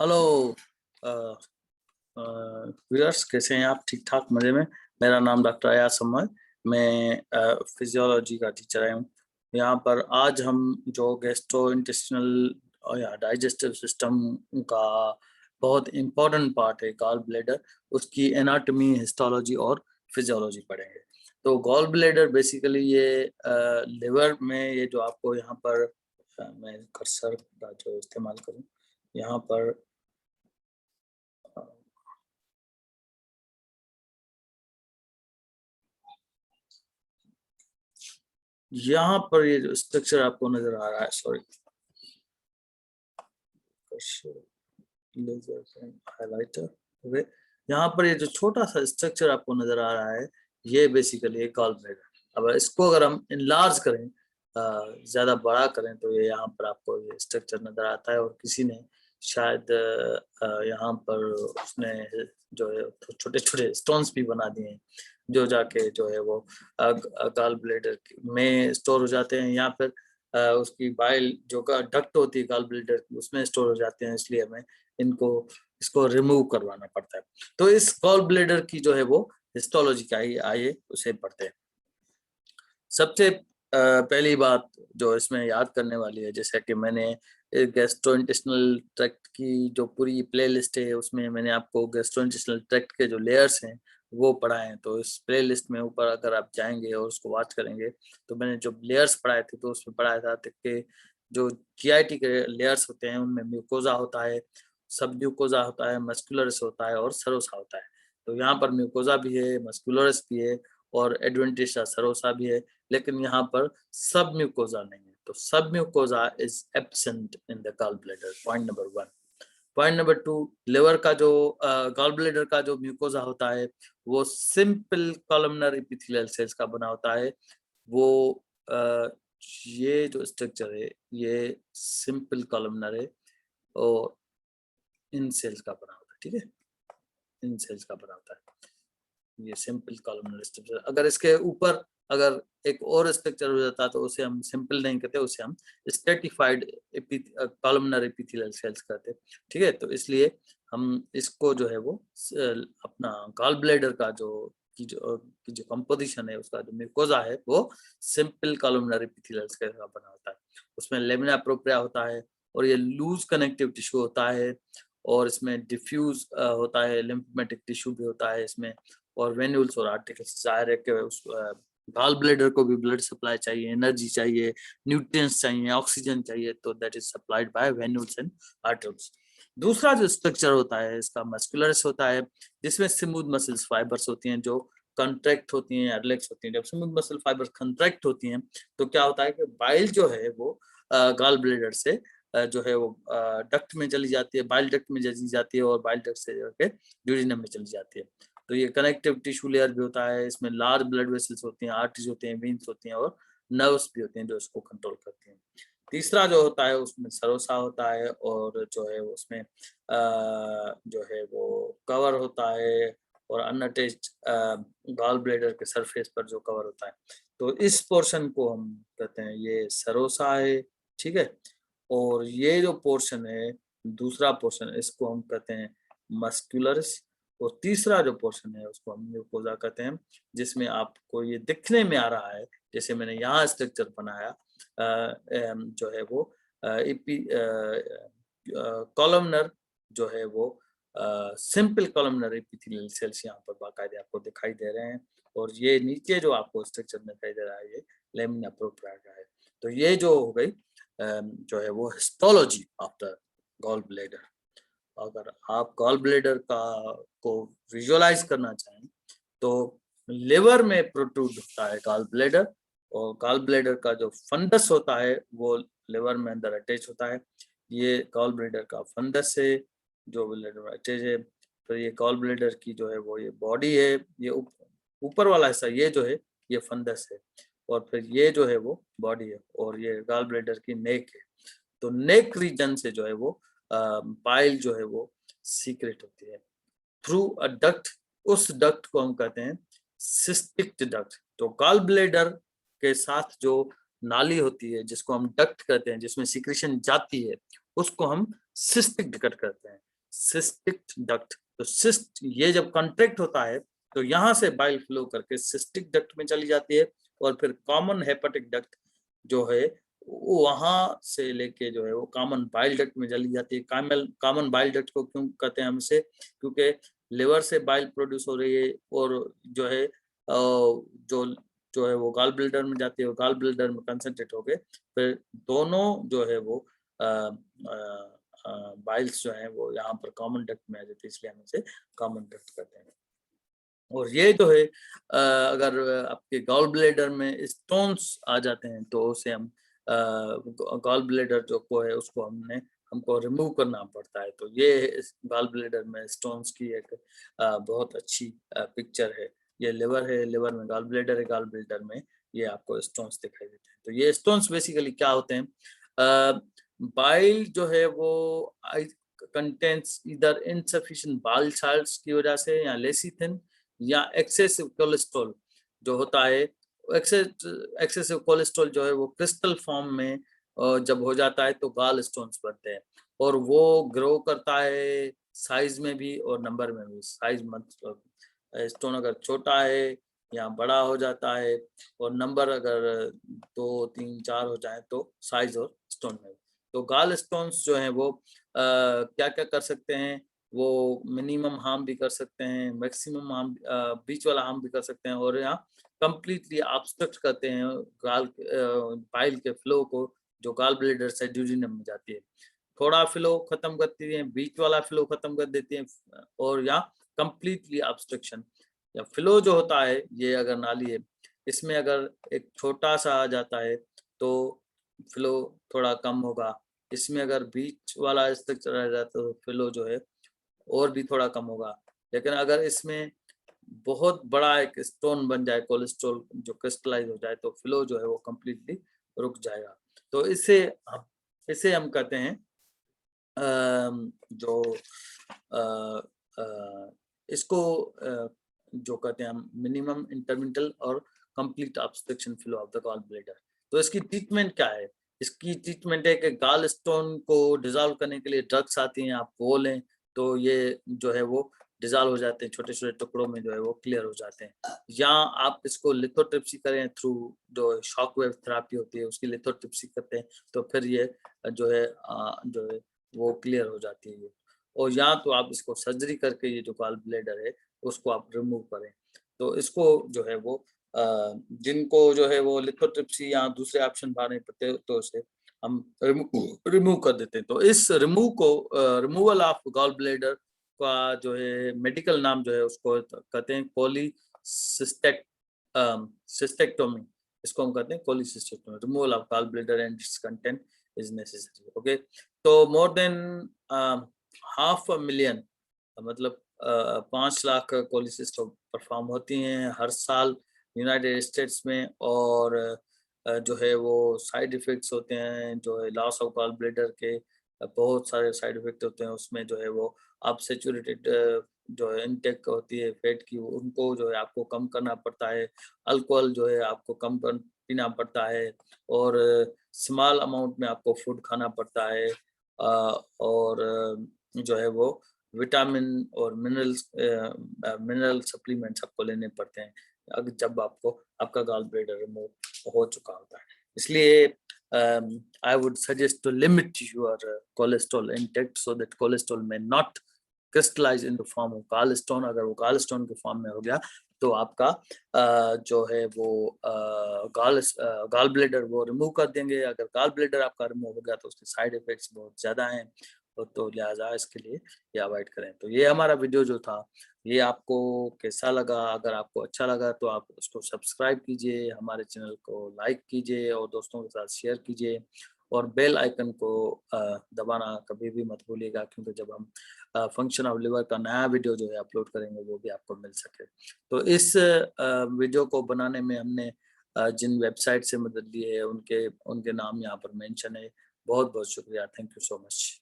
Hello viewers, कैसे हैं आप? ठीक ठाक, मज़े में। मेरा नाम डॉक्टर अयाज समर, मैं फिजियोलॉजी का टीचर हूँ। यहाँ पर आज हम जो गैस्ट्रो इंटेस्टिनल या डाइजेस्टिव सिस्टम का बहुत इम्पोर्टेंट पार्ट है, गॉल ब्लैडर, उसकी एनाटॉमी, हिस्टोलॉजी और फिजियोलॉजी पढ़ेंगे। तो गॉल ब्लैडर बेसिकली ये लिवर में, ये जो आपको यहाँ पर मैं कर्सर का जो इस्तेमाल करूँ यहाँ पर, यहाँ पर ये जो स्ट्रक्चर आपको नजर आ रहा है, सॉरी, हाइलाइटर, यहाँ पर ये जो छोटा सा स्ट्रक्चर आपको नजर आ रहा है, ये बेसिकली एक गॉल ब्लैडर। अब इसको अगर हम इनलार्ज करें, ज्यादा बड़ा करें, तो ये यहाँ पर आपको ये स्ट्रक्चर नजर आता है। और किसी ने शायद यहाँ पर उसने जो है छोटे छोटे स्टोन्स भी बना दिए हैं, जो जाके जो है वो गॉल ब्लैडर में स्टोर हो जाते हैं, या फिर उसकी बाइल जो का डक्ट होती है गॉल ब्लैडर की, उसमें स्टोर हो जाते हैं। इसलिए हमें इनको इसको रिमूव करवाना पड़ता है। तो इस गॉल ब्लैडर की जो है वो हिस्टोलॉजी का ही, आइए उसे पढ़ते हैं। सबसे पहली बात जो इसमें याद करने वाली है, जैसे कि मैंने गैस्ट्रोइंटेस्टिनल ट्रैक्ट की जो पूरी प्लेलिस्ट है, उसमें मैंने आपको गैस्ट्रोइंटेस्टिनल ट्रैक्ट के जो लेयर्स हैं वो पढ़ाए हैं। तो इस प्लेलिस्ट में ऊपर अगर आप जाएंगे और उसको वॉच करेंगे, तो मैंने जो लेयर्स पढ़ाए थे, तो उसमें पढ़ाया था कि जो जीआईटी के लेयर्स होते हैं, उनमें म्यूकोजा होता है, सब म्यूकोजा होता है, मस्कुलरस होता है और सरोसा होता है। तो यहाँ पर म्यूकोजा भी है, मस्कुलरस भी है और एडवेंटिशा सरोसा भी है, लेकिन यहाँ पर सब म्यूकोजा नहीं है। तो सब mucosa is absent in the gall bladder, point number 1। Point number 2, liver का जो गॉल ब्लैडर का जो म्यूकोजा होता है, वो सिंपल कॉलमनर एपिथेलियल सेल्स का बना होता है। वो आ, ये जो स्ट्रक्चर है, ये सिंपल कॉलमनर है और इन सेल्स का बना होता है, ठीक है, इन सेल्स का बना होता है ये सिंपल कॉलमनर स्ट्रक्चर। अगर इसके ऊपर अगर एक और स्ट्रक्चर हो जाता तो उसे हम सिंपल नहीं कहते, उसे हम स्ट्रेटिफाइड कॉलमनर एपिथेलियल सेल्स कहते, ठीक है। तो इसलिए हम इसको जो है वो अपना गॉल ब्लैडर का जो कंपोजिशन है, उसका जो म्यूकोजा है, वो सिंपल कॉलमनर एपिथेलियल सेल्स का बना होता है। उसमें लेमिना प्रोप्रिया होता है और ये लूज कनेक्टिव टिश्यू होता है, और इसमें डिफ्यूज होता है, लिम्फेटिक टिश्यू भी होता है इसमें, और वेन्यूल्स और आर्टिकल्स। जाहिर है कि उस गॉल ब्लैडर को भी ब्लड सप्लाई चाहिए, एनर्जी चाहिए, न्यूट्रिएंट्स चाहिए, ऑक्सीजन चाहिए, तो that is supplied by venules and arteries. दूसरा जो स्ट्रक्चर होता है इसका मस्कुलरस होता है, जिसमें स्मूथ मसल्स फाइबर्स होती हैं जो कंट्रैक्ट होती हैं, रिलैक्स होती हैं। जब स्मूथ मसल फाइबर्स कंट्रैक्ट होती हैं, तो क्या होता है कि बाइल जो है वो गॉल ब्लैडर से जो है वो डक्ट में चली जाती है, बाइल डक्ट में चली जाती है, और बाइल डक्ट से जाके ड्यूरिनम में चली जाती है। तो ये कनेक्टिव टिश्यू लेयर भी होता है, इसमें लार्ज ब्लड वेसल्स होती हैं, आर्टरीज होते हैं, वेन्स होती हैं और नर्व्स भी होते हैं जो इसको कंट्रोल करती हैं। तीसरा जो होता है उसमें सरोसा होता है, और जो है उसमें जो है वो कवर होता है, और अनअटैच्ड गॉल ब्लैडर के सरफेस पर जो कवर होता है, तो इस पोर्शन को हम कहते हैं ये सरोसा है, ठीक है। और ये जो पोर्शन है, दूसरा पोर्शन, इसको हम कहते हैं मस्कुलरस। और तीसरा जो पोर्शन है उसको हम म्यूकोजा कहते हैं, जिसमें आपको ये दिखने में आ रहा है, जैसे मैंने यहाँ स्ट्रक्चर बनाया, जो है वो कॉलमनर जो है वो सिंपल कॉलमनर एपिथेलियल सेल्स यहाँ पर बाकायदे आपको दिखाई दे रहे हैं। और ये नीचे जो आपको स्ट्रक्चर दिखाई दे रहा है, ये लेमिना प्रोप्रिया का है। तो ये जो हो गई जो है वो हिस्टोलॉजी आफ्टर गॉल ब्लैडर। अगर आप गॉल ब्लैडर का को विजुअलाइज करना चाहें, तो लिवर में प्रोट्रूड होता है गॉल ब्लैडर, और गॉल ब्लैडर का जो फंडस होता है वो लिवर में अंदर अटैच होता है। ये गॉल ब्लैडर का फंडस है जो लिवर में अटैच है। तो ये गॉल ब्लैडर की जो है वो ये बॉडी है, ये ऊपर वाला हिस्सा ये जो है ये फंडस है, और फिर ये जो है वो बॉडी है, और ये गॉल ब्लैडर की नेक है। तो नेक रीजन से जो है वो बाइल जो है वो सीक्रेट होती है थ्रू अ डक्ट। उस डक्ट को हम कहते हैं सिस्टिक डक्ट। तो गॉल ब्लैडर के साथ जो नाली होती है, जिसको हम डक्ट कहते हैं, जिसमें सीक्रेशन जाती है, उसको हम सिस्टिक डक्ट कहते हैं। Cystic duct. तो सिस्ट ये जब कॉन्ट्रैक्ट होता है तो यहाँ से बाइल फ्लो करके सिस्टिक डक्ट में चली जाती है, और फिर कॉमन हेपेटिक डक्ट जो है वहां से लेके जो है वो कॉमन बाइल डक्ट में चली जाती है। कॉमन बाइल डक्ट को क्यों कहते हैं हम इसे, क्योंकि लिवर से बाइल प्रोड्यूस हो रही है और जो है जो जो है वो गॉल ब्लैडर में जाती है, और गॉल ब्लैडर में कंसंट्रेट हो गए, फिर दोनों जो है वो बाइल्स जो है वो यहाँ पर कॉमन डक्ट में आ जाती है, इसलिए हम इसे कॉमन डक्ट कहते हैं। और ये तो है अगर आपके गॉल ब्लैडर में स्टोन्स आ जाते हैं तो उसे हम गॉल ब्लैडर जो को है उसको हमको रिमूव करना पड़ता है। तो ये इस गॉल ब्लैडर में स्टोन्स की एक बहुत अच्छी पिक्चर है। ये लिवर है, लिवर में गॉल ब्लैडर है, गॉल ब्लैडर में ये आपको स्टोन्स दिखाई देते हैं। तो ये स्टोन्स बेसिकली क्या होते हैं, बाइल जो है वो कंटेंट्स इधर इनसफिशिएंट बाइल साल्ट्स की वजह से, या लेसिथिन, या एक्सेसिव कोलेस्ट्रॉल जो होता है। एक्सेसिव कोलेस्ट्रॉल जो है वो क्रिस्टल फॉर्म में जब हो जाता है तो गॉल स्टोन्स बनते हैं, और वो ग्रो करता है साइज में भी और नंबर में भी। साइज मतलब स्टोन अगर छोटा है या बड़ा हो जाता है, और नंबर अगर 2, 3, 4 हो जाए तो साइज और स्टोन में। तो गॉल स्टोन्स जो है वो क्या क्या कर सकते हैं, वो मिनिमम हार्म भी कर सकते हैं, मैक्सिमम हार्म बीच वाला हार्म भी कर सकते हैं, और यहाँ कंप्लीटली ऑब्स्ट्रक्ट करते हैं बाइल के फ्लो को, जो गॉल ब्लैडर से ड्यूडेनम में जाती है। थोड़ा फ्लो खत्म करती है, बीच वाला फ्लो खत्म कर देती है, और यहाँ कंप्लीटली ऑब्स्ट्रक्शन। या फ्लो जो होता है, ये अगर नाली है, इसमें अगर एक छोटा सा आ जाता है तो फ्लो थोड़ा कम होगा। इसमें अगर बीच वाला स्ट्रक्चर आ जाता है तो फ्लो जो है और भी थोड़ा कम होगा। लेकिन अगर इसमें बहुत बड़ा एक स्टोन बन जाए, कोलेस्ट्रॉल जो क्रिस्टलाइज हो जाए, तो फ्लो जो है वो कम्प्लीटली रुक जाएगा। तो इसे हम कहते हैं जो इसको जो कहते हैं हम मिनिमम, इंटरमिटल और complete obstruction flow of the gall bladder. तो इसकी ट्रीटमेंट क्या है? इसकी ट्रीटमेंट है कि गॉल स्टोन को डिसॉल्व करने के लिए ड्रग्स आती हैं, आप वो लें तो ये जो है वो डिसॉल्व हो जाते हैं, छोटे छोटे टुकड़ों में जो है वो क्लियर हो जाते हैं। या आप इसको लिथोट्रिप्सी करें थ्रू जो शॉक वेव थेरेपी होती है, उसकी लिथोट्रिप्सी करते हैं तो फिर ये जो है वो क्लियर हो जाती है। और या तो आप इसको सर्जरी करके ये जो गॉल ब्लैडर है उसको आप रिमूव करें। तो इसको जो है वो जिनको जो है वो लिथोट्रिप्सी या दूसरे ऑप्शन बाहर नहीं पड़ते तो उसे हम रिमूव कर देते हैं। तो इस रिमूवल ऑफ गॉल ब्लैडर का जो है मेडिकल नाम जो है उसको कहते हैं सिस्टेक्टोमी। इसको हम कहते हैं cholecystectomy. Removal of gall bladder and its content is necessary. Okay, तो मोर देन 500,000 मतलब 5 लाख कोलिसिस्ट परफॉर्म होती हैं हर साल यूनाइटेड स्टेट्स में। और जो है वो साइड इफेक्ट्स होते हैं, जो है लॉस ऑफ गॉल ब्लैडर के बहुत सारे साइड इफेक्ट होते हैं। उसमें जो है वो आप सेचुरेटेड जो है इनटेक होती है फैट की, उनको जो है आपको कम करना पड़ता है। अल्कोहल जो है आपको कम पीना पड़ता है, और स्मॉल अमाउंट में आपको फूड खाना पड़ता है, और जो है वो विटामिन और मिनरल सप्लीमेंट्स आपको लेने पड़ते हैं जब आपका गॉल ब्लैडर रिमूव हो चुका होता है। इसलिए I would suggest to limit your cholesterol intake so that cholesterol may not crystallize in the form of gallstone। अगर वो gallstone के फॉर्म में हो गया तो आपका जो है वो गॉल ब्लैडर वो रिमूव कर देंगे। अगर गॉल ब्लैडर आपका रिमूव हो गया तो उसके साइड इफेक्ट्स बहुत ज़्यादा हैं, तो लिहाजा इसके लिए ये अवॉइड करें। तो ये हमारा वीडियो जो था, ये आपको कैसा लगा? अगर आपको अच्छा लगा तो आप उसको सब्सक्राइब कीजिए, हमारे चैनल को लाइक कीजिए और दोस्तों के साथ शेयर कीजिए, और बेल आइकन को दबाना कभी भी मत भूलिएगा, क्योंकि जब हम फंक्शन ऑफ लिवर का नया वीडियो जो है अपलोड करेंगे वो भी आपको मिल सके। तो इस वीडियो को बनाने में हमने जिन वेबसाइट से मदद ली है उनके नाम यहाँ पर मेंशन है। बहुत बहुत शुक्रिया। Thank you so much.